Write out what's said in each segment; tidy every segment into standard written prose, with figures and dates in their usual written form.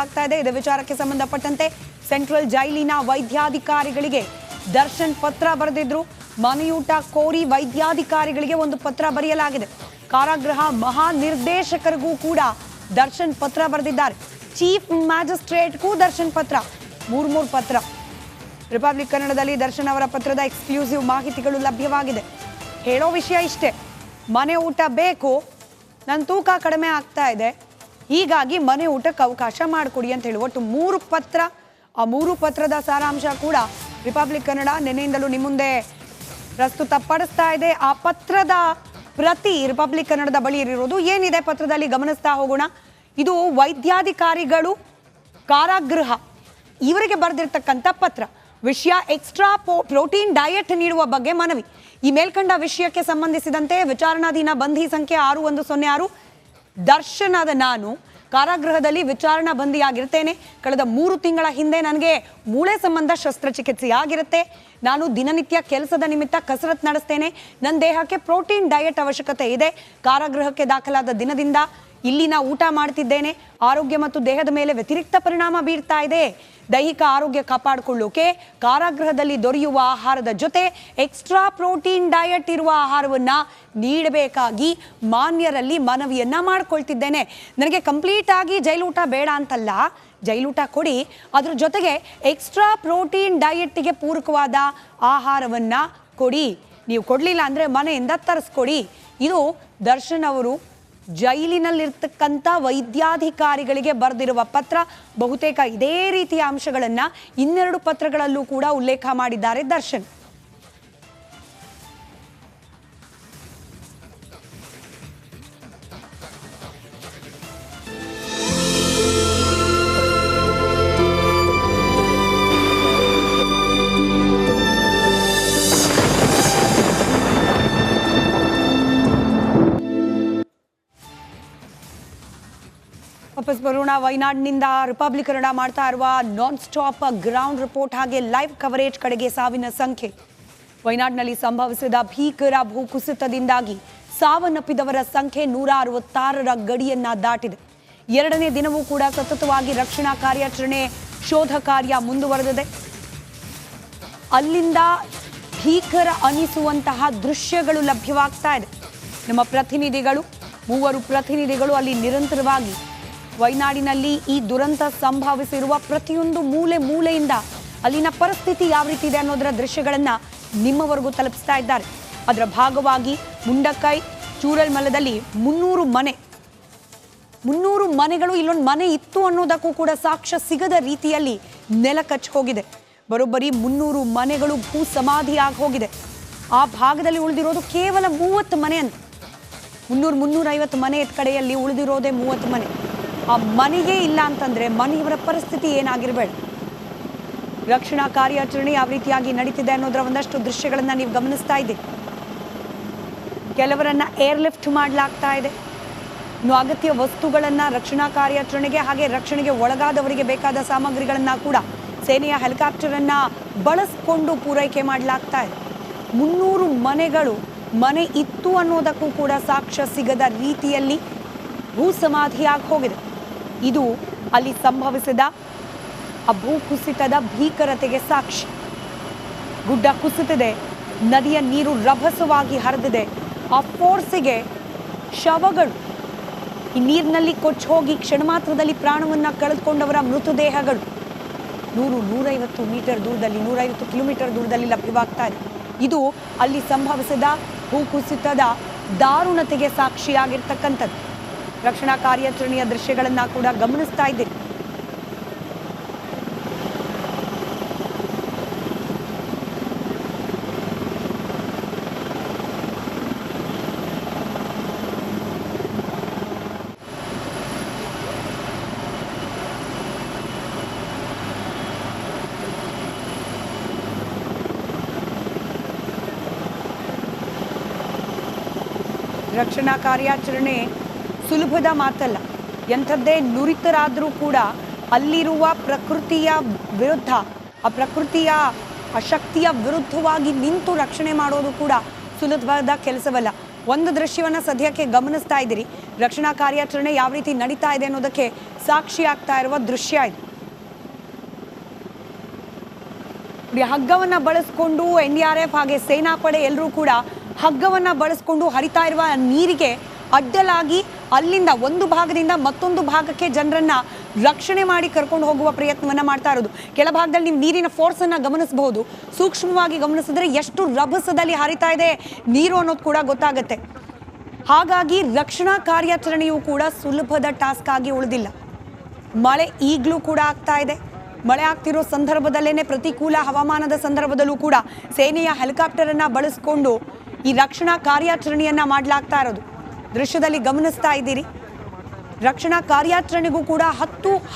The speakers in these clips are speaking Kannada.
ವ್ಯಕ್ತವಾಗ್ತಾ ಇದೆ. ಇದೇ ವಿಚಾರಕ್ಕೆ ಸಂಬಂಧಪಟ್ಟಂತೆ ಸೆಂಟ್ರಲ್ ಜೈಲಿನ ವೈದ್ಯಾಧಿಕಾರಿಗಳಿಗೆ ದರ್ಶನ್ ಪತ್ರ ಬರೆದಿದ್ರು. ಮನೆಯೂಟ ಕೋರಿ ವೈದ್ಯಾಧಿಕಾರಿಗಳಿಗೆ ಒಂದು ಪತ್ರ ಬರೆಯಲಾಗಿದೆ. ಕಾರಾಗೃಹ ಮಹಾನಿರ್ದೇಶಕರಿಗೂ ಕೂಡ ದರ್ಶನ್ ಪತ್ರ ಬರೆದಿದ್ದಾರೆ. ಚೀಫ್ ಮ್ಯಾಜಿಸ್ಟ್ರೇಟ್ಗೂ ದರ್ಶನ್ ಪತ್ರ, ಮೂರು ಪತ್ರ. ರಿಪಬ್ಲಿಕ್ ಕನ್ನಡದಲ್ಲಿ ದರ್ಶನ್ ಅವರ ಪತ್ರದ ಎಕ್ಸ್ಕ್ಲೂಸಿವ್ ಮಾಹಿತಿಗಳು ಲಭ್ಯವಾಗಿದೆ. ಹೇಳೋ ವಿಷಯ ಇಷ್ಟೇ, ಮನೆ ಊಟ ಬೇಕು, ನನ್ನ ತೂಕ ಕಡಿಮೆ ಆಗ್ತಾ ಇದೆ, ಹೀಗಾಗಿ ಮನೆ ಊಟಕ್ಕೆ ಅವಕಾಶ ಮಾಡಿಕೊಡಿ ಅಂತ ಹೇಳಿ ಒಟ್ಟು 3 ಪತ್ರ. ಆ 3 ಪತ್ರದ ಸಾರಾಂಶ ಕೂಡ ರಿಪಬ್ಲಿಕ್ ಕನ್ನಡ ನಿನ್ನೆಯಿಂದಲೂ ನಿಮ್ಮ ಮುಂದೆ ಪ್ರಸ್ತುತಪಡಿಸ್ತಾ ಇದೆ. ಆ ಪತ್ರದ ಪ್ರತಿ ರಿಪಬ್ಲಿಕ್ ಕನ್ನಡದ ಬಳಿ ಇರೋದು. ಏನಿದೆ ಪತ್ರದಲ್ಲಿ ಗಮನಿಸ್ತಾ ಹೋಗೋಣ. ಇದು ವೈದ್ಯಾಧಿಕಾರಿಗಳು ಕಾರಾಗೃಹ ಇವರಿಗೆ ಬರೆದಿರ್ತಕ್ಕಂಥ ಪತ್ರ. ವಿಷಯ ಎಕ್ಸ್ಟ್ರಾ ಪ್ರೋಟೀನ್ ಡಯಟ್ ನೀಡುವ ಬಗ್ಗೆ ಮನವಿ. ಈ ಮೇಲ್ಕಂಡ ವಿಷಯಕ್ಕೆ ಸಂಬಂಧಿಸಿದಂತೆ ವಿಚಾರಣಾಧೀನ ಬಂಧಿ ಸಂಖ್ಯೆ 6106 ದರ್ಶನಾದ ನಾನು ಕಾರಾಗೃಹದಲ್ಲಿ ವಿಚಾರಣಾ ಬಂದಿಯಾಗಿರ್ತೇನೆ. ಕಳೆದ 3 ತಿಂಗಳ ಹಿಂದೆ ನನಗೆ ಮೂಳೆ ಸಂಬಂಧ ಶಸ್ತ್ರಚಿಕಿತ್ಸೆ ಆಗಿರುತ್ತೆ. ನಾನು ದಿನನಿತ್ಯ ಕೆಲಸದ ನಿಮಿತ್ತ ಕಸರತ್ ನಡೆಸ್ತೇನೆ. ನನ್ನ ದೇಹಕ್ಕೆ ಪ್ರೋಟೀನ್ ಡಯಟ್ ಅವಶ್ಯಕತೆ ಇದೆ. ಕಾರಾಗೃಹಕ್ಕೆ ದಾಖಲಾದ ದಿನದಿಂದ ಇಲ್ಲಿನ ಊಟ ಮಾಡ್ತಿದ್ದೇನೆ. ಆರೋಗ್ಯ ಮತ್ತು ದೇಹದ ಮೇಲೆ ವ್ಯತಿರಿಕ್ತ ಪರಿಣಾಮ ಬೀರ್ತಾ ಇದೆ. ದೈಹಿಕ ಆರೋಗ್ಯ ಕಾಪಾಡಿಕೊಳ್ಳೋಕೆ ಕಾರಾಗೃಹದಲ್ಲಿ ದೊರೆಯುವ ಆಹಾರದ ಜೊತೆ ಎಕ್ಸ್ಟ್ರಾ ಪ್ರೋಟೀನ್ ಡಯಟ್ ಇರುವ ಆಹಾರವನ್ನ ನೀಡಬೇಕಾಗಿ ಮಾನ್ಯರಲ್ಲಿ ಮನವಿಯನ್ನ ಮಾಡ್ಕೊಳ್ತಿದ್ದೇನೆ. ನನಗೆ ಕಂಪ್ಲೀಟ್ ಆಗಿ ಜೈಲೂಟ ಬೇಡ ಅಂತಲ್ಲ, ಜೈಲೂಟ ಕೊಡಿ, ಅದ್ರ ಜೊತೆಗೆ ಎಕ್ಸ್ಟ್ರಾ ಪ್ರೋಟೀನ್ ಡಯಟ್ಗೆ ಪೂರಕವಾದ ಆಹಾರವನ್ನ ಕೊಡಿ. ನೀವು ಕೊಡ್ಲಿಲ್ಲ ಅಂದ್ರೆ ಮನೆಯಿಂದ ತರಿಸ್ಕೊಡಿ. ಇದು ದರ್ಶನ್ ಅವರು ಜೈಲಿನಲ್ಲಿರ್ತಕ್ಕಂಥ ವೈದ್ಯಾಧಿಕಾರಿಗಳಿಗೆ ಬರೆದಿರುವ ಪತ್ರ. ಬಹುತೇಕ ಇದೇ ರೀತಿಯ ಅಂಶಗಳನ್ನ 2 ಪತ್ರಗಳಲ್ಲೂ ಕೂಡ ಉಲ್ಲೇಖ ಮಾಡಿದ್ದಾರೆ ದರ್ಶನ್. ವಾಪಸ್ ಬರೋಣ. ವಯನಾಡಿನಿಂದ ರಿಪಬ್ಲಿಕ್ ಕನ್ನಡ ಮಾಡ್ತಾ ಇರುವ ನಾನ್ ಸ್ಟಾಪ್ ಗ್ರೌಂಡ್ ರಿಪೋರ್ಟ್ ಹಾಗೆ ಲೈವ್ ಕವರೇಜ್ ಕಡೆಗೆ. ಸಾವಿನ ಸಂಖ್ಯೆ. ವಯನಾಡಿನಲ್ಲಿ ಸಂಭವಿಸಿದ ಭೀಕರ ಭೂಕುಸಿತದಿಂದಾಗಿ ಸಾವನ್ನಪ್ಪಿದವರ ಸಂಖ್ಯೆ 166ರ ಗಡಿಯನ್ನ ದಾಟಿದೆ. 2ನೇ ದಿನವೂ ಕೂಡ ಸತತವಾಗಿ ರಕ್ಷಣಾ ಕಾರ್ಯಾಚರಣೆ, ಶೋಧ ಕಾರ್ಯ ಮುಂದುವರೆದಿದೆ. ಅಲ್ಲಿಂದ ಭೀಕರ ಅನಿಸುವಂತಹ ದೃಶ್ಯಗಳು ಲಭ್ಯವಾಗ್ತಾ ಇದೆ. ನಮ್ಮ ಪ್ರತಿನಿಧಿಗಳು 3 ಪ್ರತಿನಿಧಿಗಳು ಅಲ್ಲಿ ನಿರಂತರವಾಗಿ ವಯನಾಡಿನಲ್ಲಿ ಈ ದುರಂತ ಸಂಭವಿಸಿರುವ ಪ್ರತಿಯೊಂದು ಮೂಲೆಯಿಂದ ಅಲ್ಲಿನ ಪರಿಸ್ಥಿತಿ ಯಾವ ರೀತಿ ಇದೆ ಅನ್ನೋದರ ದೃಶ್ಯಗಳನ್ನ ನಿಮ್ಮವರೆಗೂ ತಲುಪಿಸ್ತಾ ಇದ್ದಾರೆ. ಅದರ ಭಾಗವಾಗಿ ಮುಂಡಕೈ ಚೂರಲ್ಮಲದಲ್ಲಿ 300 ಮನೆಗಳು, ಇಲ್ಲೊಂದು ಮನೆ ಇತ್ತು ಅನ್ನೋದಕ್ಕೂ ಕೂಡ ಸಾಕ್ಷ್ಯ ಸಿಗದ ರೀತಿಯಲ್ಲಿ ನೆಲ ಕಚ್ಚಿ ಹೋಗಿದೆ. ಬರೋಬ್ಬರಿ 300 ಮನೆಗಳು ಭೂ ಸಮಾಧಿ ಆಗಿ ಹೋಗಿದೆ. ಆ ಭಾಗದಲ್ಲಿ ಉಳಿದಿರೋದು ಕೇವಲ 30 ಮನೆ ಅಂತ. 300-350 ಮನೆ ಕಡೆಯಲ್ಲಿ ಉಳಿದಿರೋದೇ 30 ಮನೆ. ಆ ಮನೆಗೆ ಇಲ್ಲ ಅಂತಂದ್ರೆ ಮನೆಯವರ ಪರಿಸ್ಥಿತಿ ಏನಾಗಿರಬೇಡ. ರಕ್ಷಣಾ ಕಾರ್ಯಾಚರಣೆ ಯಾವ ರೀತಿಯಾಗಿ ನಡೀತಿದೆ ಅನ್ನೋದರ ಒಂದಷ್ಟು ದೃಶ್ಯಗಳನ್ನ ನೀವು ಗಮನಿಸ್ತಾ ಇದ್ದೀರಿ. ಕೆಲವರನ್ನ ಏರ್ ಲಿಫ್ಟ್ ಮಾಡಲಾಗ್ತಾ ಇದೆ. ಇನ್ನು ಅಗತ್ಯ ವಸ್ತುಗಳನ್ನ ರಕ್ಷಣಾ ಕಾರ್ಯಾಚರಣೆಗೆ ಹಾಗೆ ರಕ್ಷಣೆಗೆ ಒಳಗಾದವರಿಗೆ ಬೇಕಾದ ಸಾಮಗ್ರಿಗಳನ್ನ ಕೂಡ ಸೇನೆಯ ಹೆಲಿಕಾಪ್ಟರ್ ಅನ್ನ ಬಳಸಿಕೊಂಡು ಪೂರೈಕೆ ಮಾಡಲಾಗ್ತಾ ಇದೆ. 300 ಮನೆಗಳು ಮನೆ ಇತ್ತು ಅನ್ನೋದಕ್ಕೂ ಕೂಡ ಸಾಕ್ಷ್ಯ ಸಿಗದ ರೀತಿಯಲ್ಲಿ ಭೂ ಸಮಾಧಿಯಾಗಿ ಹೋಗಿದೆ. ಇದು ಅಲ್ಲಿ ಸಂಭವಿಸಿದ ಆ ಭೂಕುಸಿತದ ಭೀಕರತೆಗೆ ಸಾಕ್ಷಿ. ಗುಡ್ಡ ಕುಸಿತಿದೆ, ನದಿಯ ನೀರು ರಭಸವಾಗಿ ಹರಿದಿದೆ. ಆ ಫೋರ್ಸಿಗೆ ಶವಗಳು, ಈ ನೀರಿನಲ್ಲಿ ಕೊಚ್ಚಿ ಹೋಗಿ ಕ್ಷಣ ಮಾತ್ರದಲ್ಲಿ ಪ್ರಾಣವನ್ನ ಕಳೆದುಕೊಂಡವರ ಮೃತದೇಹಗಳು 100-150 ಮೀಟರ್ ದೂರದಲ್ಲಿ, 150 ಕಿಲೋಮೀಟರ್ ದೂರದಲ್ಲಿ ಲಭ್ಯವಾಗ್ತಾ ಇದೆ. ಇದು ಅಲ್ಲಿ ಸಂಭವಿಸಿದ ಭೂಕುಸಿತದ ದಾರುಣತೆಗೆ ಸಾಕ್ಷಿಯಾಗಿರ್ತಕ್ಕಂಥದ್ದು. ರಕ್ಷಣಾ ಕಾರ್ಯಾಚರಣೆಯ ದೃಶ್ಯಗಳನ್ನ ಕೂಡ ಗಮನಿಸ್ತಾ ಇದ್ದೀರಿ. ರಕ್ಷಣಾ ಕಾರ್ಯಾಚರಣೆ ಸುಲಭದ ಮಾತಲ್ಲ. ಎಂಥದ್ದೇ ನುರಿತರಾದರೂ ಕೂಡ ಅಲ್ಲಿರುವ ಪ್ರಕೃತಿಯ ವಿರುದ್ಧ, ಆ ಪ್ರಕೃತಿಯ ಆ ಶಕ್ತಿಯ ವಿರುದ್ಧವಾಗಿ ನಿಂತು ರಕ್ಷಣೆ ಮಾಡೋದು ಕೂಡ ಸುಲಭವಾದ ಕೆಲಸವಲ್ಲ. ಒಂದು ದೃಶ್ಯವನ್ನು ಸದ್ಯಕ್ಕೆ ಗಮನಿಸ್ತಾ ಇದ್ದೀರಿ. ರಕ್ಷಣಾ ಕಾರ್ಯಾಚರಣೆ ಯಾವ ರೀತಿ ನಡೀತಾ ಇದೆ ಅನ್ನೋದಕ್ಕೆ ಸಾಕ್ಷಿಯಾಗ್ತಾ ಇರುವ ದೃಶ್ಯ ಇದು. ಹಗ್ಗವನ್ನ ಬಳಸ್ಕೊಂಡು NDRF ಹಾಗೆ ಸೇನಾಪಡೆ ಎಲ್ಲರೂ ಕೂಡ ಹಗ್ಗವನ್ನ ಬಳಸ್ಕೊಂಡು ಹರಿತಾ ಇರುವ ನೀರಿಗೆ ಅಡ್ಡಲಾಗಿ ಅಲ್ಲಿಂದ ಒಂದು ಭಾಗದಿಂದ ಮತ್ತೊಂದು ಭಾಗಕ್ಕೆ ಜನರನ್ನ ರಕ್ಷಣೆ ಮಾಡಿ ಕರ್ಕೊಂಡು ಹೋಗುವ ಪ್ರಯತ್ನವನ್ನ ಮಾಡ್ತಾ ಇರೋದು. ಕೆಳಭಾಗದಲ್ಲಿ ನೀವು ನೀರಿನ ಫೋರ್ಸ್ ಅನ್ನ ಗಮನಿಸಬಹುದು. ಸೂಕ್ಷ್ಮವಾಗಿ ಗಮನಿಸಿದ್ರೆ ಎಷ್ಟು ರಭಸದಲ್ಲಿ ಹರಿತಾ ಇದೆ ನೀರು ಅನ್ನೋದು ಕೂಡ ಗೊತ್ತಾಗುತ್ತೆ. ಹಾಗಾಗಿ ರಕ್ಷಣಾ ಕಾರ್ಯಾಚರಣೆಯೂ ಕೂಡ ಸುಲಭದ ಟಾಸ್ಕ್ ಆಗಿ ಉಳಿದಿಲ್ಲ. ಮಳೆ ಈಗಲೂ ಕೂಡ ಆಗ್ತಾ ಇದೆ. ಮಳೆ ಆಗ್ತಿರೋ ಸಂದರ್ಭದಲ್ಲೇನೆ ಪ್ರತಿಕೂಲ ಹವಾಮಾನದ ಸಂದರ್ಭದಲ್ಲೂ ಕೂಡ ಸೇನೆಯ ಹೆಲಿಕಾಪ್ಟರ್ ಅನ್ನ ಬಳಸಿಕೊಂಡು ಈ ರಕ್ಷಣಾ ಕಾರ್ಯಾಚರಣೆಯನ್ನ ಮಾಡಲಾಗ್ತಾ ಇರೋದು ದೃಶ್ಯದಲ್ಲಿ ಗಮನಿಸ್ತಾ ಇದ್ದೀರಿ. ರಕ್ಷಣಾ ಕಾರ್ಯಾಚರಣೆಗೂ ಕೂಡ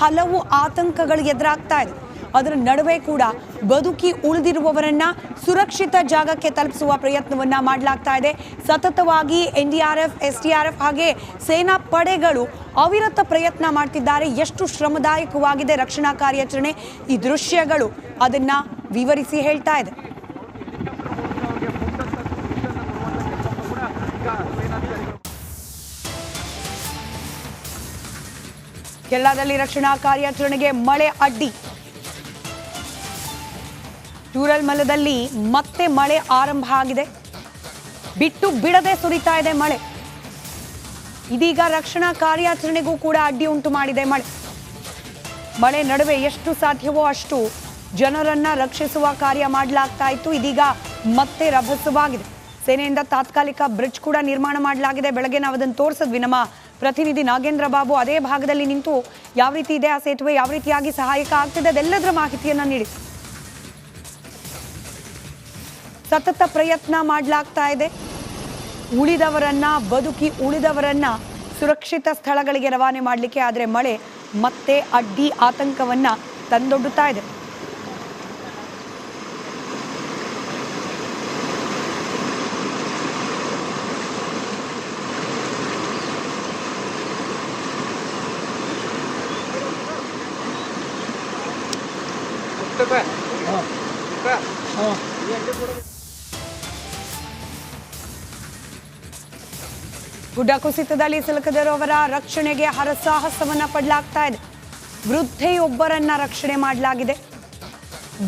ಹಲವು ಆತಂಕಗಳು ಎದುರಾಗ್ತಾ ಇದೆ. ಅದರ ನಡುವೆ ಕೂಡ ಬದುಕಿ ಉಳಿದಿರುವವರನ್ನ ಸುರಕ್ಷಿತ ಜಾಗಕ್ಕೆ ತಲುಪಿಸುವ ಪ್ರಯತ್ನವನ್ನ ಮಾಡಲಾಗ್ತಾ ಇದೆ. ಸತತವಾಗಿ NDRF, SDRF ಹಾಗೆ ಸೇನಾ ಪಡೆಗಳು ಅವಿರತ ಪ್ರಯತ್ನ ಮಾಡ್ತಿದ್ದಾರೆ. ಎಷ್ಟು ಶ್ರಮದಾಯಕವಾಗಿದೆ ರಕ್ಷಣಾ ಕಾರ್ಯಾಚರಣೆ, ಈ ದೃಶ್ಯಗಳು ಅದನ್ನ ವಿವರಿಸಿ ಹೇಳ್ತಾ ಇದೆ. ಕೇರಳದಲ್ಲಿ ರಕ್ಷಣಾ ಕಾರ್ಯಾಚರಣೆಗೆ ಮಳೆ ಅಡ್ಡಿ. ಚೂರಲ್ಮಲದಲ್ಲಿ ಮತ್ತೆ ಮಳೆ ಆರಂಭ ಆಗಿದೆ. ಬಿಟ್ಟು ಬಿಡದೆ ಸುರಿತಾ ಇದೆ ಮಳೆ. ಇದೀಗ ರಕ್ಷಣಾ ಕಾರ್ಯಾಚರಣೆಗೂ ಕೂಡ ಅಡ್ಡಿ ಉಂಟು ಮಾಡಿದೆ ಮಳೆ ನಡುವೆ ಎಷ್ಟು ಸಾಧ್ಯವೋ ಅಷ್ಟು ಜನರನ್ನ ರಕ್ಷಿಸುವ ಕಾರ್ಯ ಮಾಡಲಾಗ್ತಾ ಇತ್ತು. ಇದೀಗ ಮತ್ತೆ ರಭಸವಾಗಿದೆ. ಸೇನೆಯಿಂದ ತಾತ್ಕಾಲಿಕ ಬ್ರಿಡ್ಜ್ ಕೂಡ ನಿರ್ಮಾಣ ಮಾಡಲಾಗಿದೆ. ಬೆಳಗ್ಗೆ ನಾವು ಅದನ್ನು ತೋರಿಸಿದ್ವಿ. ನಮ್ಮ ಪ್ರತಿನಿಧಿ ನಾಗೇಂದ್ರ ಬಾಬು ಅದೇ ಭಾಗದಲ್ಲಿ ನಿಂತು ಯಾವ ರೀತಿ ಇದೆ ಆ ಸೇತುವೆ, ಯಾವ ರೀತಿಯಾಗಿ ಸಹಾಯಕ ಆಗ್ತಿದೆ ಅದೆಲ್ಲದರ ಮಾಹಿತಿಯನ್ನ ನೀಡಿ. ಸತತ ಪ್ರಯತ್ನ ಮಾಡಲಾಗ್ತಾ ಇದೆ. ಬದುಕಿ ಉಳಿದವರನ್ನ ಸುರಕ್ಷಿತ ಸ್ಥಳಗಳಿಗೆ ರವಾನೆ ಮಾಡಲಿಕ್ಕೆ. ಆದರೆ ಮಳೆ ಮತ್ತೆ ಅಡ್ಡಿ ಆತಂಕವನ್ನ ತಂದೊಡ್ಡುತ್ತಾ ಇದೆ. ಗುಡ್ಡ ಕುಸಿತದಲ್ಲಿ ಸಿಲುಕಿದವರ ರಕ್ಷಣೆಗೆ ಹರಸಾಹಸವನ್ನ ಪಡಲಾಗ್ತಾ ಇದೆ. ವೃದ್ಧೆಯೊಬ್ಬರನ್ನ ರಕ್ಷಣೆ ಮಾಡಲಾಗಿದೆ.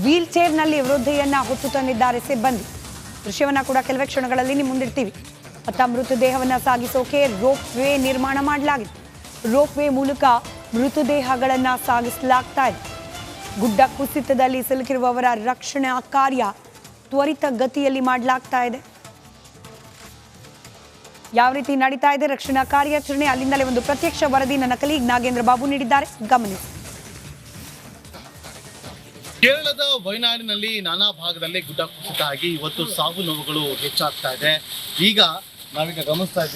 ವೀಲ್ ಚೇರ್ನಲ್ಲಿ ವೃದ್ಧೆಯನ್ನ ಹೊತ್ತು ತಂದಿದ್ದಾರೆ ಸಿಬ್ಬಂದಿ. ದೃಶ್ಯವನ್ನ ಕೂಡ ಕೆಲವೇ ಕ್ಷಣಗಳಲ್ಲಿ ನಿಮ್ಮ ಮುಂದಿಡ್ತೀವಿ. ಅತ್ತ ಮೃತದೇಹವನ್ನ ಸಾಗಿಸೋಕೆ ರೋಪ್ ವೇ ನಿರ್ಮಾಣ ಮಾಡಲಾಗಿದೆ. ರೋಪ್ ವೇ ಮೂಲಕ ಮೃತದೇಹಗಳನ್ನ ಸಾಗಿಸಲಾಗ್ತಾ ಇದೆ. ಗುಡ್ಡ ಕುಸಿತದಲ್ಲಿ ಸಿಲುಕಿರುವವರ ರಕ್ಷಣಾ ಕಾರ್ಯ ತ್ವರಿತ ಗತಿಯಲ್ಲಿ ಮಾಡಲಾಗ್ತಾ ಇದೆ. ಯಾವ ರೀತಿ ನಡೀತಾ ಇದೆ ರಕ್ಷಣಾ ಕಾರ್ಯಾಚರಣೆ, ಅಲ್ಲಿಂದಲೇ ಒಂದು ಪ್ರತ್ಯಕ್ಷ ವರದಿ ನನ್ನ ಕಲೀಗ್ ನಾಗೇಂದ್ರ ಬಾಬು ನೀಡಿದ್ದಾರೆ, ಗಮನಿಸಿ. ಕೇರಳದ ವಯನಾಡಿನಲ್ಲಿ ನಾನಾ ಭಾಗದಲ್ಲಿ ಗುಡ್ಡ ಕುಸಿತ ಆಗಿ ಇವತ್ತು ಸಾವು ನೋವುಗಳು ಹೆಚ್ಚಾಗ್ತಾ ಇದೆ. ಈಗ ನಾವೀಗ ಗಮನಿಸ್ತಾ ಇದ್ದೀವಿ.